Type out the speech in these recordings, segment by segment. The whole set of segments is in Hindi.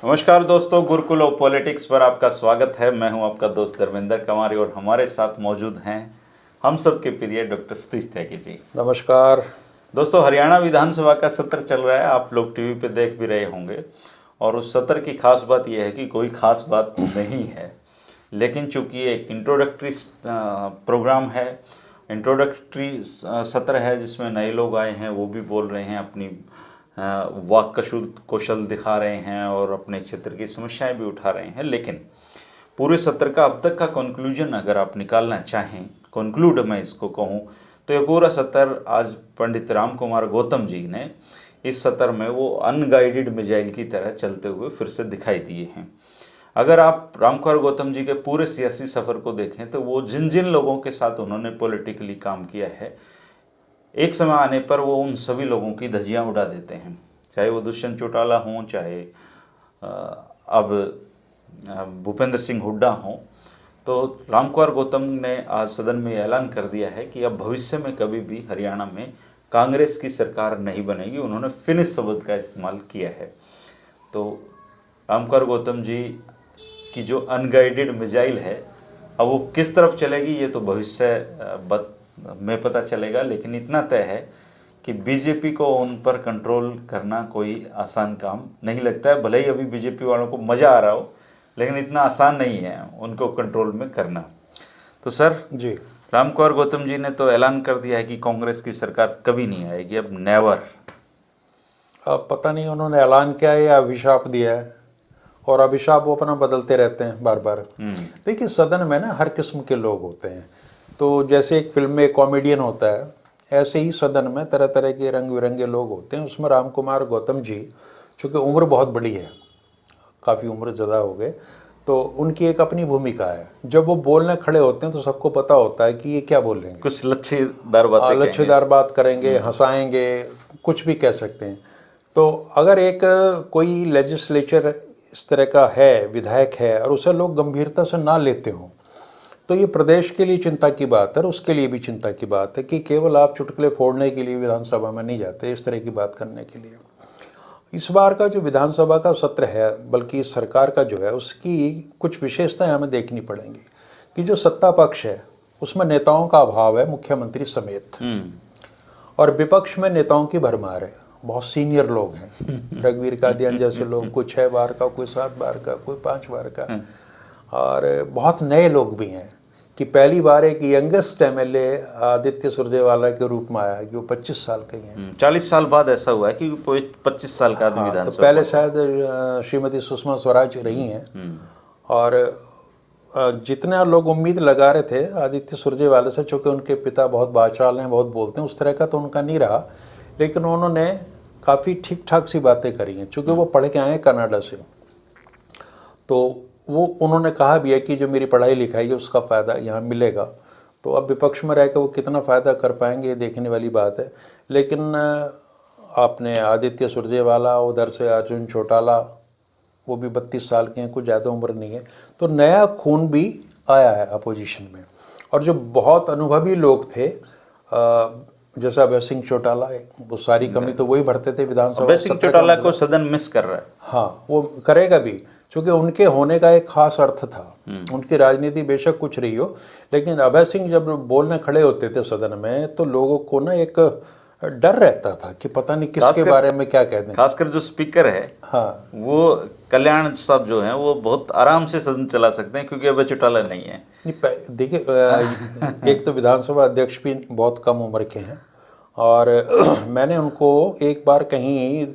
नमस्कार दोस्तों, गुरुकुल ऑफ पॉलिटिक्स पर आपका स्वागत है। मैं हूं आपका दोस्त धर्मेंद्र कुमारी और हमारे साथ मौजूद हैं हम सबके प्रिय डॉक्टर सतीश त्यागी जी। नमस्कार दोस्तों, हरियाणा विधानसभा का सत्र चल रहा है, आप लोग टीवी पे देख भी रहे होंगे। और उस सत्र की खास बात यह है कि कोई खास बात नहीं है, लेकिन चूंकि एक इंट्रोडक्टरी प्रोग्राम है, इंट्रोडक्टरी सत्र है जिसमें नए लोग आए हैं, वो भी बोल रहे हैं, अपनी वाक कौशल दिखा रहे हैं और अपने क्षेत्र की समस्याएं भी उठा रहे हैं। लेकिन पूरे सत्र का अब तक का कंक्लूजन अगर आप निकालना चाहें, कंक्लूड मैं इसको कहूँ, तो ये पूरा सत्र आज पंडित राम कुमार गौतम जी ने इस सत्र में वो अनगाइडेड मिसाइल की तरह चलते हुए फिर से दिखाई दिए हैं। अगर आप राम कुमार गौतम जी के पूरे सियासी सफ़र को देखें तो वो जिन जिन लोगों के साथ उन्होंने पॉलिटिकली काम किया है, एक समय आने पर वो उन सभी लोगों की धज्जियां उड़ा देते हैं। चाहे वो दुष्यंत चौटाला हों, चाहे अब भूपेंद्र सिंह हुड्डा हों। तो राम कुमार गौतम ने आज सदन में ऐलान कर दिया है कि अब भविष्य में कभी भी हरियाणा में कांग्रेस की सरकार नहीं बनेगी। उन्होंने फिनिश शब्द का इस्तेमाल किया है। तो राम कुमार गौतम जी की जो अनगाइडेड मिसाइल है, अब वो किस तरफ चलेगी ये तो भविष्य में पता चलेगा। लेकिन इतना तय है कि बीजेपी को उन पर कंट्रोल करना कोई आसान काम नहीं लगता है। भले ही अभी बीजेपी वालों को मज़ा आ रहा हो, लेकिन इतना आसान नहीं है उनको कंट्रोल में करना। तो सर जी, राम कुमार गौतम जी ने तो ऐलान कर दिया है कि कांग्रेस की सरकार कभी नहीं आएगी, अब नेवर। अब पता नहीं उन्होंने ऐलान किया है या अभिशाप दिया है, और अभिशाप वो अपना बदलते रहते हैं बार बार। देखिए, सदन में ना हर किस्म के लोग होते हैं। तो जैसे एक फिल्म में कॉमेडियन होता है, ऐसे ही सदन में तरह तरह के रंग बिरंगे लोग होते हैं। उसमें राम कुमार गौतम जी, चूँकि उम्र बहुत बड़ी है, काफ़ी उम्र ज़्यादा हो गए, तो उनकी एक अपनी भूमिका है। जब वो बोलने खड़े होते हैं तो सबको पता होता है कि ये क्या बोलेंगे। कुछ लच्छेदार बातें कहेंगे। लच्छेदार बात करेंगे, हंसाएंगे, कुछ भी कह सकते हैं। तो अगर एक कोई लेजिस्लेचर इस तरह का है, विधायक है, और उसे लोग गंभीरता से ना लेते हों, तो ये प्रदेश के लिए चिंता की बात है और उसके लिए भी चिंता की बात है कि केवल आप चुटकुले फोड़ने के लिए विधानसभा में नहीं जाते, इस तरह की बात करने के लिए। इस बार का जो विधानसभा का सत्र है, बल्कि इस सरकार का जो है, उसकी कुछ विशेषताएं हमें देखनी पड़ेंगी कि जो सत्ता पक्ष है उसमें नेताओं का अभाव है, मुख्यमंत्री समेत, और विपक्ष में नेताओं की भरमार है। बहुत सीनियर लोग हैं, रघुवीर कादियान जैसे लोग, कोई 6 बार का, कोई 7 बार का, कोई 5 बार का, और बहुत नए लोग भी हैं कि पहली बार एक यंगेस्ट एमएलए आदित्य सुरजेवाला के रूप में आया कि वो 25 साल के हैं। 40 साल बाद ऐसा हुआ है कि 25 साल का आदमी तो विधानसभा। पहले शायद श्रीमती सुषमा स्वराज रही हैं। और जितने लोग उम्मीद लगा रहे थे आदित्य सुरजेवाला से, चूँकि उनके पिता बहुत बाचाल हैं, बहुत बोलते हैं, उस तरह का तो उनका नहीं रहा, लेकिन उन्होंने काफ़ी ठीक ठाक सी बातें करी हैं। चूँकि वो पढ़ के आए हैं कनाडा से, तो वो उन्होंने कहा भी है कि जो मेरी पढ़ाई लिखाई है उसका फ़ायदा यहाँ मिलेगा। तो अब विपक्ष में रह कर वो कितना फ़ायदा कर पाएंगे, ये देखने वाली बात है। लेकिन आपने आदित्य सुरजेवाला, उधर से अर्जुन चौटाला, वो भी 32 साल के हैं, कुछ ज़्यादा उम्र नहीं है, तो नया खून भी आया है अपोजिशन में। और जो बहुत अनुभवी लोग थे, जैसा अभय सिंह चौटाला, वो सारी कमी तो वही भरते थे विधानसभा। अभय सिंह चौटाला को सदन मिस कर रहा है। हाँ, वो करेगा भी, क्योंकि उनके होने का एक खास अर्थ था। उनकी राजनीति बेशक कुछ रही हो, लेकिन अभय सिंह जब बोलने खड़े होते थे सदन में, तो लोगों को ना एक डर रहता था कि पता नहीं किसके बारे में क्या कह दें। खासकर जो स्पीकर है, हाँ, वो कल्याण साहब जो हैं, वो बहुत आराम से सदन चला सकते हैं क्योंकि अभय चौटाला नहीं है। देखिए, एक तो विधानसभा अध्यक्ष भी बहुत कम उम्र के हैं, और मैंने उनको एक बार कहीं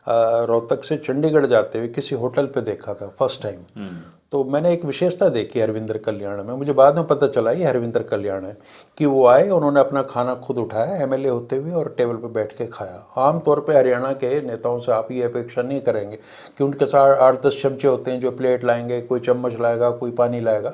रोहतक से चंडीगढ़ जाते हुए किसी होटल पे देखा था फर्स्ट टाइम। तो मैंने एक विशेषता देखी हरविंदर कल्याण में, मुझे बाद में पता चला ये हरविंदर कल्याण है, कि वो आए, उन्होंने अपना खाना खुद उठाया एमएलए होते हुए और टेबल पे बैठ के खाया। आमतौर पे हरियाणा के नेताओं से आप ये अपेक्षा नहीं करेंगे कि उनके साथ 8-10 चमचे होते हैं जो प्लेट लाएंगे, कोई चम्मच लाएगा, कोई पानी लाएगा।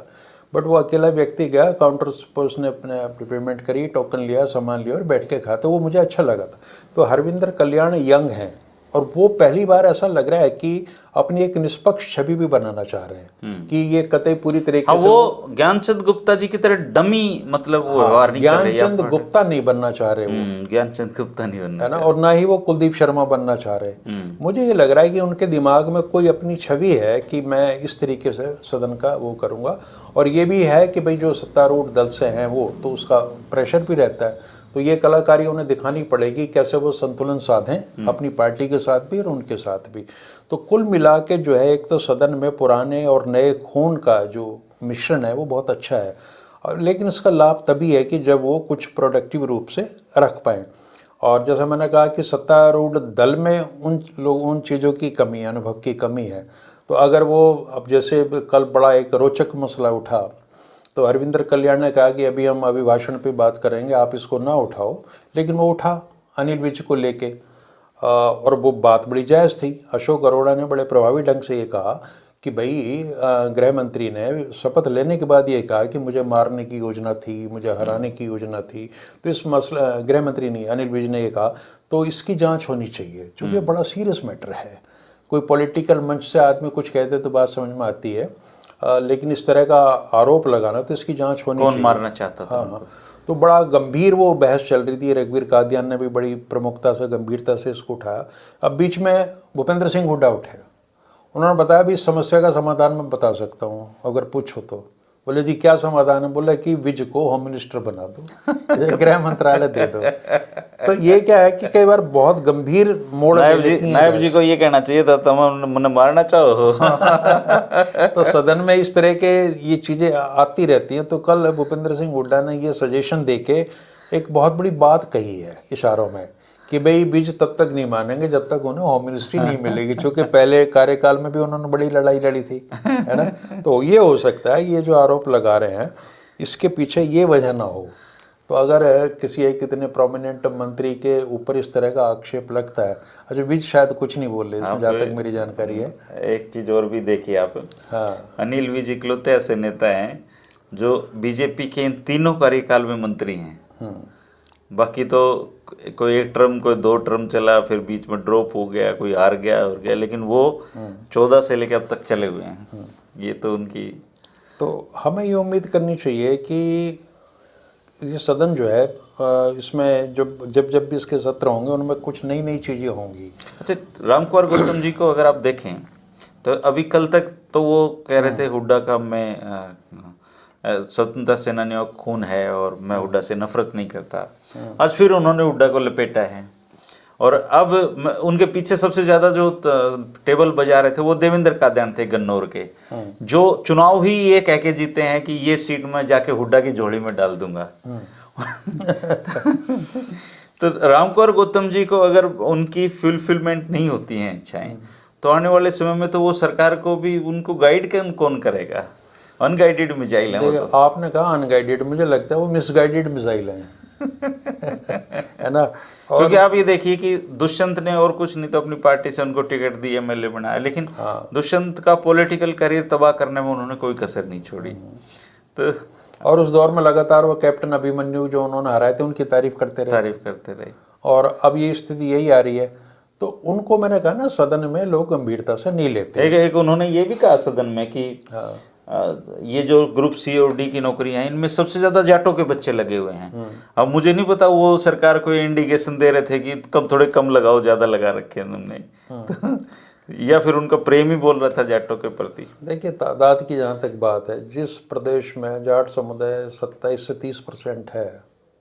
बट वो अकेला व्यक्ति गया, काउंटर पर उसने अपने पेमेंट करी, टोकन लिया, सामान लिया और बैठ के खाया। तो वो मुझे अच्छा लगा था। तो हरविंदर कल्याण यंग हैं, और वो पहली बार ऐसा लग रहा है कि अपनी एक निष्पक्ष छवि भी बनाना चाह रहे हैं कि ये कतई पूरी तरीके हाँ, से वो ज्ञानचंद गुप्ता जी की तरह डमी मतलब वो व्यवहार नहीं कर रहे। ज्ञानचंद गुप्ता नहीं बनना चाह रहे वो, ज्ञानचंद गुप्ता नहीं बनना है ना, और ना ही वो कुलदीप शर्मा बनना चाह रहे। मुझे ये लग रहा है कि उनके दिमाग में कोई अपनी छवि है कि मैं इस तरीके से सदन का वो करूँगा, और ये भी है कि भाई जो सत्तारूढ़ दल से हैं वो तो उसका प्रेशर भी रहता है, तो ये कलाकारी उन्हें दिखानी पड़ेगी कैसे वो संतुलन साधें अपनी पार्टी के साथ भी और उनके साथ भी। तो कुल मिला के जो है, एक तो सदन में पुराने और नए खून का जो मिश्रण है वो बहुत अच्छा है, और लेकिन इसका लाभ तभी है कि जब वो कुछ प्रोडक्टिव रूप से रख पाएँ। और जैसा मैंने कहा कि सत्तारूढ़ दल में उन चीज़ों की कमी, अनुभव की कमी है। तो अगर वो अब जैसे कल बड़ा एक रोचक मसला उठा, तो हरविंदर कल्याण ने कहा कि अभी हम अभिभाषण पे बात करेंगे, आप इसको ना उठाओ, लेकिन वो उठा अनिल विज को लेके, और वो बात बड़ी जायज़ थी। अशोक अरोड़ा ने बड़े प्रभावी ढंग से ये कहा कि भाई गृह मंत्री ने शपथ लेने के बाद ये कहा कि मुझे मारने की योजना थी, मुझे हराने की योजना थी, तो इस मसला गृह मंत्री नहीं अनिल विज ने ये कहा, तो इसकी जांच होनी चाहिए, क्योंकि बड़ा सीरियस मैटर है। कोई पॉलिटिकल मंच से आदमी कुछ कहते तो बात समझ में आती है, लेकिन इस तरह का आरोप लगाना, तो इसकी जांच होनी चाहिए। कौन मारना चाहता था? हाँ, तो बड़ा गंभीर वो बहस चल रही थी। रघुवीर कादियान ने भी बड़ी प्रमुखता से, गंभीरता से इसको उठाया। अब बीच में भूपेंद्र सिंह हुड्डा उठे, उन्होंने बताया भी इस समस्या का समाधान मैं बता सकता हूँ अगर पूछो तो। बोले जी क्या समाधान है? बोला कि विज को होम मिनिस्टर बना दो, गृह मंत्रालय दे दो। तो ये क्या है कि कई बार बहुत गंभीर मोड़ ले लेती हैं। नायब जी को ये कहना चाहिए था तुम मुझे मारना चाहो। तो सदन में इस तरह के ये चीजें आती रहती हैं। तो कल भूपेंद्र सिंह हुड्डा ने ये सजेशन देके एक बहुत बड़ी बात कही है इशारों में कि भाई विज तब तक नहीं मानेंगे जब तक उन्हें होम मिनिस्ट्री नहीं मिलेगी, क्योंकि पहले कार्यकाल में भी उन्होंने बड़ी लड़ाई लड़ी थी, है ना। तो ये हो सकता है ये जो आरोप लगा रहे हैं इसके पीछे ये वजह ना हो। तो अगर किसी एक इतने प्रोमिनेंट मंत्री के ऊपर इस तरह का आक्षेप लगता है, अच्छा विज शायद कुछ नहीं बोल रहे इसमें, जहाँ तक मेरी जानकारी है। एक चीज और भी देखिए आप, हाँ, अनिल विज इकलौते ऐसे नेता हैं जो बीजेपी के इन तीनों कार्यकाल में मंत्री हैं। बाकी तो कोई एक टर्म, कोई 2 टर्म चला, फिर बीच में ड्रॉप हो गया, कोई हार गया और गया, लेकिन वो 14 से लेकर अब तक चले हुए हैं। ये तो उनकी, तो हमें ये उम्मीद करनी चाहिए कि ये सदन जो है इसमें जब भी इसके सत्र होंगे उनमें कुछ नई नई चीज़ें होंगी। अच्छा, रामकुमार गौतम जी को अगर आप देखें तो अभी कल तक तो वो कह रहे थे हुड्डा का मैं स्वतंत्रता सेनानियों का खून है और मैं हुड्डा से नफरत नहीं करता। आज फिर उन्होंने हुड्डा को लपेटा है, और अब उनके पीछे सबसे ज्यादा जो टेबल बजा रहे थे वो देवेंद्र कादियान थे गन्नौर के, जो चुनाव ही ये कह के जीते हैं कि ये सीट मैं जाके हुड्डा की झोली में डाल दूंगा। तो रामकुमार गौतम जी को अगर उनकी फुलफिलमेंट नहीं होती हैं इच्छाएं, तो आने वाले समय में तो वो सरकार को भी उनको गाइड कौन करेगा? अनगाइडेड मिसाइल है वो तो। आपने कहा अनगाइडेड, मुझे लगता है वो मिसगाइडेड मिसाइल है। है ना। और क्योंकि आप ये देखिए कि दुष्यंत ने और कुछ नहीं तो अपनी पार्टी से उनको टिकट दी, एमएलए बनाया, लेकिन दुष्यंत का पॉलिटिकल करियर तबाह करने में उन्होंने कोई कसर नहीं छोड़ी। तो और उस दौर में लगातार वो कैप्टन अभिमन्यु जो उन्होंने हराए थे उनकी तारीफ करते रहे, और अब ये स्थिति यही आ रही है। तो उनको मैंने कहा ना, सदन में लोग गंभीरता से नहीं लेते। एक उन्होंने ये भी कहा सदन में कि ये जो ग्रुप सी और डी की नौकरियां हैं इनमें सबसे ज्यादा जाटों के बच्चे लगे हुए हैं। अब मुझे नहीं पता वो सरकार को इंडिकेशन दे रहे थे कि थोड़े कम लगाओ, ज्यादा लगा रखे हैं तुमने, या फिर उनका प्रेम ही बोल रहा था जाटों के प्रति। देखिए, तादाद की जहाँ तक बात है, जिस प्रदेश में जाट समुदाय 27 से 30% है,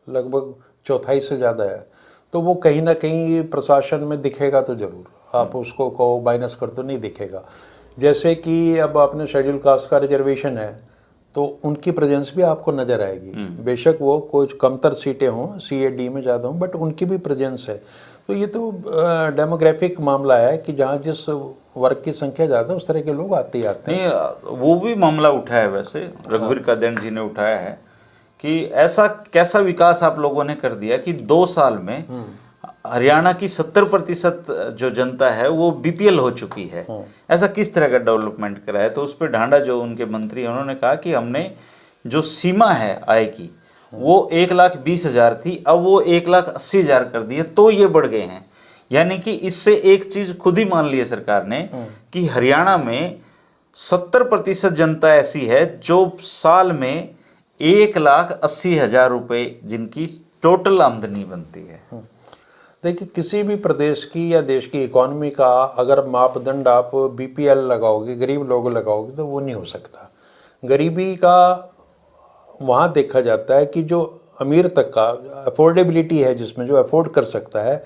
लगभग चौथाई से ज़्यादा है, तो वो कहीं ना कहीं प्रशासन में दिखेगा तो जरूर। आप उसको कहो माइनस कर, तो नहीं दिखेगा। जैसे कि अब आपने शेड्यूल कास्ट का रिजर्वेशन है, तो उनकी प्रेजेंस भी आपको नज़र आएगी। बेशक वो कुछ कमतर सीटें हों, CAD में ज़्यादा हों, बट उनकी भी प्रेजेंस है। तो ये तो डेमोग्राफिक मामला है कि जहाँ जिस वर्ग की संख्या ज़्यादा है उस तरह के लोग आते ही आते हैं। नहीं, वो भी मामला उठाया है वैसे, रघुवीर कादियान जी ने उठाया है कि ऐसा कैसा विकास आप लोगों ने कर दिया कि 2 साल में हरियाणा की 70% जो जनता है वो BPL हो चुकी है। ऐसा किस तरह का डेवलपमेंट करा है? तो उस पर ढांडा जो उनके मंत्री हैं उन्होंने कहा कि हमने जो सीमा है आय की वो 1,20,000 थी, अब वो 1,80,000 कर दी है, तो ये बढ़ गए हैं। यानी कि इससे एक चीज खुद ही मान ली है सरकार ने कि हरियाणा में 70% जनता ऐसी है जो साल में 1,80,000 रुपए जिनकी टोटल आमदनी बनती है। देखिए, किसी भी प्रदेश की या देश की इकोनॉमी का अगर मापदंड आप बीपीएल लगाओगे, गरीब लोग लगाओगे, तो वो नहीं हो सकता। गरीबी का वहाँ देखा जाता है कि जो अमीर तक का अफोर्डेबिलिटी है, जिसमें जो अफोर्ड कर सकता है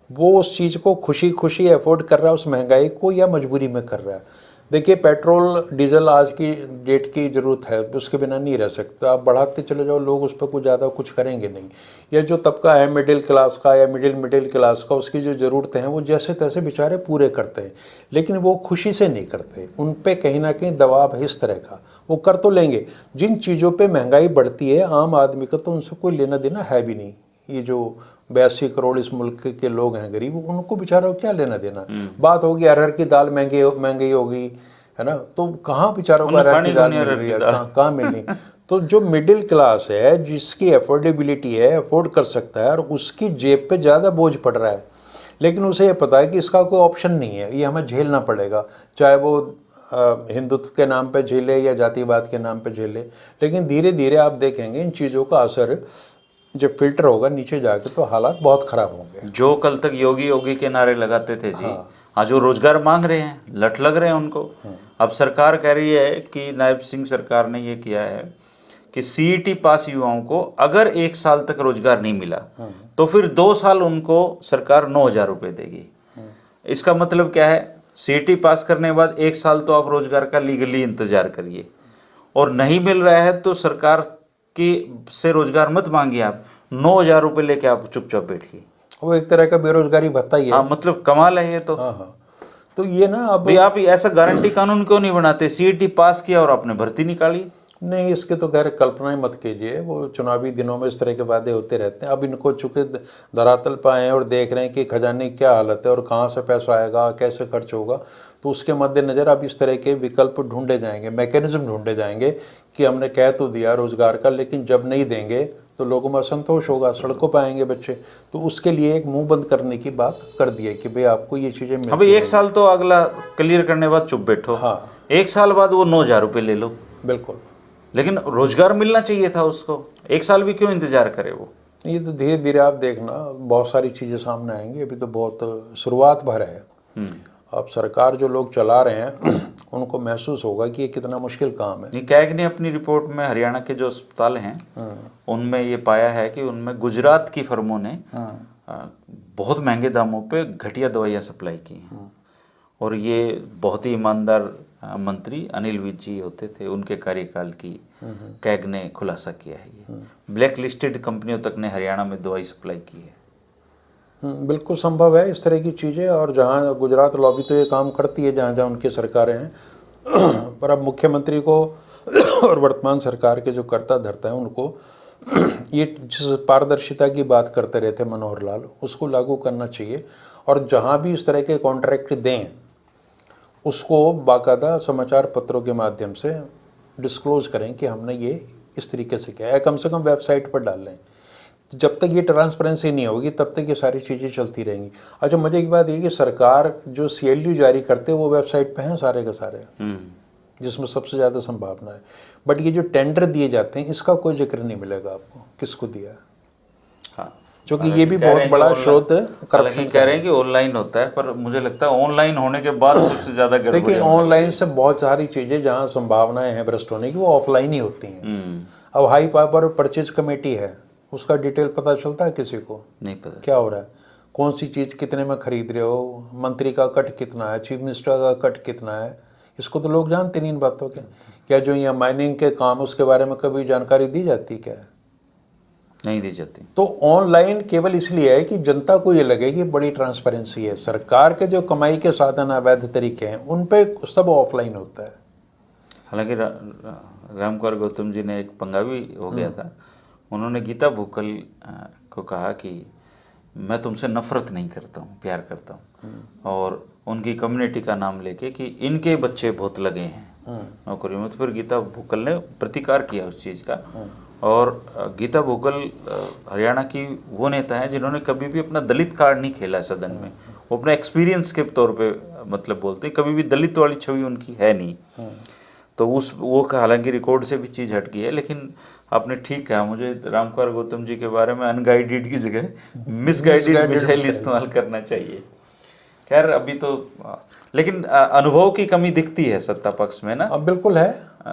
वो उस चीज़ को खुशी खुशी अफोर्ड कर रहा है, उस महंगाई को, या मजबूरी में कर रहा है। देखिए, पेट्रोल डीजल आज की डेट की ज़रूरत है, उसके बिना नहीं रह सकता। आप बढ़ाते चले जाओ, लोग उस पर कुछ ज़्यादा कुछ करेंगे नहीं। या जो तबका है मिडिल क्लास का या मिडिल क्लास का, उसकी जो ज़रूरतें हैं वो जैसे तैसे बेचारे पूरे करते हैं, लेकिन वो खुशी से नहीं करते। उन पे कहीं ना कहीं दबाव है इस तरह का, वो कर तो लेंगे। जिन चीज़ों पे महंगाई बढ़ती है, आम आदमी का तो उनसे कोई लेना देना है भी नहीं। ये जो 82 करोड़ इस मुल्क के लोग हैं गरीब, उनको बेचारों को क्या लेना देना। बात होगी अरहर की दाल महंगी होगी, है ना, तो कहाँ बेचारों को अरहर की दाल मिल रही है, कहाँ मिलनी। तो जो मिडिल क्लास है, जिसकी अफोर्डेबिलिटी है, अफोर्ड कर सकता है, और उसकी जेब पे ज़्यादा बोझ पड़ रहा है, लेकिन उसे ये पता है कि इसका कोई ऑप्शन नहीं है, ये हमें झेलना पड़ेगा, चाहे वो हिंदुत्व के नाम पे झेले या जातिवाद के नाम पे झेले। लेकिन धीरे धीरे आप देखेंगे इन चीज़ों का असर जब फिल्टर होगा नीचे जाके, तो हालात बहुत खराब होंगे। जो कल तक योगी योगी के नारे लगाते थे जी, आज वो रोजगार मांग रहे हैं, लट लग रहे हैं उनको। अब सरकार कह रही है कि नायब सिंह सरकार ने ये किया है कि सीईटी पास युवाओं को अगर 1 साल तक रोजगार नहीं मिला तो फिर 2 साल उनको सरकार 9,000 रुपये देगी। इसका मतलब क्या है, सीईटी पास करने के बाद 1 साल तो आप रोजगार का लीगली इंतजार करिए, और नहीं मिल रहा है तो सरकार की से रोजगार मत मांगिए, आप 9,000 रुपये लेके आप चुपचाप बैठिए। वो एक तरह का बेरोजगारी भत्ता ही है। हाँ, मतलब कमाल है ये तो। हाँ। तो ये ना, अब भाई आप ऐसा गारंटी कानून क्यों नहीं बनाते? सीईटी पास किया और आपने भर्ती निकाली। नहीं, इसके तो खैर कल्पना ही मत कीजिए, वो चुनावी दिनों में इस तरह के वादे होते रहते हैं। अब इनको चूंकि धरातल पर आए हैं और देख रहे हैं कि खजाने की क्या हालत है और कहाँ से पैसा आएगा, कैसे खर्च होगा, तो उसके मद्देनज़र अब इस तरह के विकल्प ढूंढे जाएंगे, मैकेनिज्म ढूंढे जाएंगे कि हमने कह तो दिया रोजगार का, लेकिन जब नहीं देंगे तो लोगों में असंतोष होगा, सड़कों पर आएंगे बच्चे। तो उसके लिए एक मुंह बंद करने की बात कर दी है कि भाई आपको ये चीज़ें मिलती हैं। अभी 1 साल तो अगला क्लियर करने के बाद चुप बैठो। हाँ, 1 साल बाद वो 9,000 रुपये ले लो, बिल्कुल। लेकिन रोजगार मिलना चाहिए था उसको। 1 साल भी क्यों इंतजार करे वो? ये तो धीरे धीरे आप देखना बहुत सारी चीज़ें सामने आएंगी, अभी तो बहुत शुरुआत भर है। अब सरकार जो लोग चला रहे हैं उनको महसूस होगा कि ये कितना मुश्किल काम है। नहीं, कैग ने अपनी रिपोर्ट में हरियाणा के जो अस्पताल हैं उनमें ये पाया है कि उनमें गुजरात की फर्मों ने बहुत महंगे दामों पे घटिया दवाइयाँ सप्लाई की हैं, और ये बहुत ही ईमानदार मंत्री अनिल विज जी होते थे, उनके कार्यकाल की कैग ने खुलासा किया है। ये ब्लैक लिस्टेड कंपनियों तक ने हरियाणा में दवाई सप्लाई की है। बिल्कुल संभव है इस तरह की चीज़ें, और जहाँ गुजरात लॉबी तो ये काम करती है जहाँ जहाँ उनकी सरकारें हैं। पर अब मुख्यमंत्री को और वर्तमान सरकार के जो कर्ता धर्ता हैं उनको ये जिस पारदर्शिता की बात करते रहते मनोहर लाल, उसको लागू करना चाहिए। और जहाँ भी इस तरह के कॉन्ट्रैक्ट दें उसको बाकायदा समाचार पत्रों के माध्यम से डिस्क्लोज करें कि हमने ये इस तरीके से किया है, कम से कम वेबसाइट पर डाल लें। जब तक ये ट्रांसपेरेंसी नहीं होगी तब तक ये सारी चीज़ें चलती रहेंगी। अच्छा, मजे की बात ये कि सरकार जो CLU जारी करते हैं वो वेबसाइट पे हैं सारे के सारे, जिसमें सबसे ज़्यादा संभावना है। बट ये जो टेंडर दिए जाते हैं इसका कोई जिक्र नहीं मिलेगा आपको, किसको दिया है। हाँ, क्योंकि ये भी बहुत बड़ा स्रोत करप्शन कह रहे हैं कि ऑनलाइन होता है, पर मुझे लगता है ऑनलाइन होने के बाद सबसे ज़्यादा गड़बड़। देखिए, ऑनलाइन से बहुत सारी चीज़ें जहाँ संभावनाएं हैं भ्रष्ट होने की वो ऑफलाइन ही होती हैं। अब हाई पावर परचेज कमेटी है, उसका डिटेल पता चलता है किसी को? नहीं पता क्या हो रहा है, कौन सी चीज़ कितने में खरीद रहे हो, मंत्री का कट कितना है, चीफ मिनिस्टर का कट कितना है, इसको तो लोग जानते नहीं इन बातों के। क्या जो यहाँ माइनिंग के काम उसके बारे में कभी जानकारी दी जाती क्या है? नहीं दी जाती। तो ऑनलाइन केवल इसलिए है कि जनता को ये लगे कि बड़ी ट्रांसपेरेंसी है। सरकार के जो कमाई के साधन अवैध तरीके हैं उन पे सब ऑफलाइन होता है। हालांकि रामकुमार गौतम जी ने एक पंगा भी हो गया था। उन्होंने गीता भुक्कल को कहा कि मैं तुमसे नफरत नहीं करता हूँ, प्यार करता हूँ, और उनकी कम्युनिटी का नाम लेके कि इनके बच्चे बहुत लगे हैं नौकरी में। तो फिर गीता भुक्कल ने प्रतिकार किया उस चीज़ का। और गीता भुक्कल हरियाणा की वो नेता है जिन्होंने कभी भी अपना दलित कार्ड नहीं खेला सदन में, वो अपने एक्सपीरियंस के तौर पे मतलब बोलते हैं, कभी भी दलित वाली छवि उनकी है नहीं। तो वो हालांकि रिकॉर्ड से भी चीज़ हट गई है, लेकिन आपने ठीक कहा, मुझे रामकुमार गौतम जी के बारे में अनगाइडेड की जगह मिसगाइडेड मिसाइल इस्तेमाल करना चाहिए। खैर अभी तो लेकिन अनुभव की कमी दिखती है सत्ता पक्ष में ना। अब बिल्कुल है,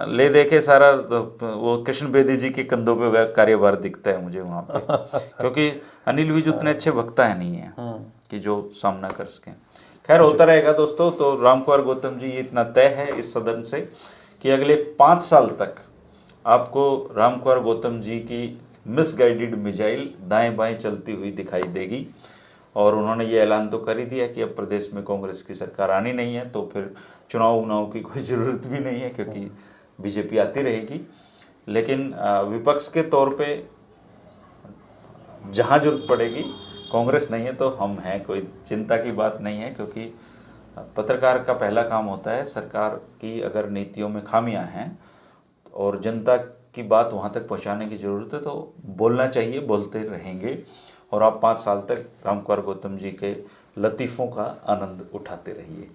ले देखे सारा वो कृष्ण बेदी जी के कंधों पे कार्यभार दिखता है मुझे वहाँ पे, क्योंकि अनिल विज उतने अच्छे वक्ता है नहीं है कि जो सामना कर सकें। खैर होता रहेगा दोस्तों। तो रामकुमार गौतम जी ये इतना तय है इस सदन से कि अगले 5 साल तक आपको रामकुमार गौतम जी की मिसगाइडेड मिसाइल दाएं बाएं चलती हुई दिखाई देगी। और उन्होंने ये ऐलान तो कर ही दिया कि अब प्रदेश में कांग्रेस की सरकार आनी नहीं है, तो फिर चुनाव की कोई ज़रूरत भी नहीं है, क्योंकि बीजेपी आती रहेगी। लेकिन विपक्ष के तौर पे जहाँ जरूरत पड़ेगी, कांग्रेस नहीं है तो हम हैं, कोई चिंता की बात नहीं है। क्योंकि पत्रकार का पहला काम होता है, सरकार की अगर नीतियों में खामियां हैं और जनता की बात वहाँ तक पहुँचाने की ज़रूरत है, तो बोलना चाहिए, बोलते रहेंगे। और आप 5 साल तक रामकुमार गौतम जी के लतीफ़ों का आनंद उठाते रहिए।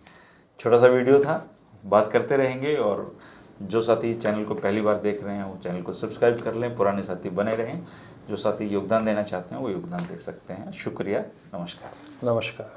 छोटा सा वीडियो था, बात करते रहेंगे। और जो साथी चैनल को पहली बार देख रहे हैं वो चैनल को सब्सक्राइब कर लें, पुराने साथी बने रहें। जो साथी योगदान देना चाहते हैं वो योगदान दे सकते हैं। शुक्रिया, नमस्कार। नमस्कार।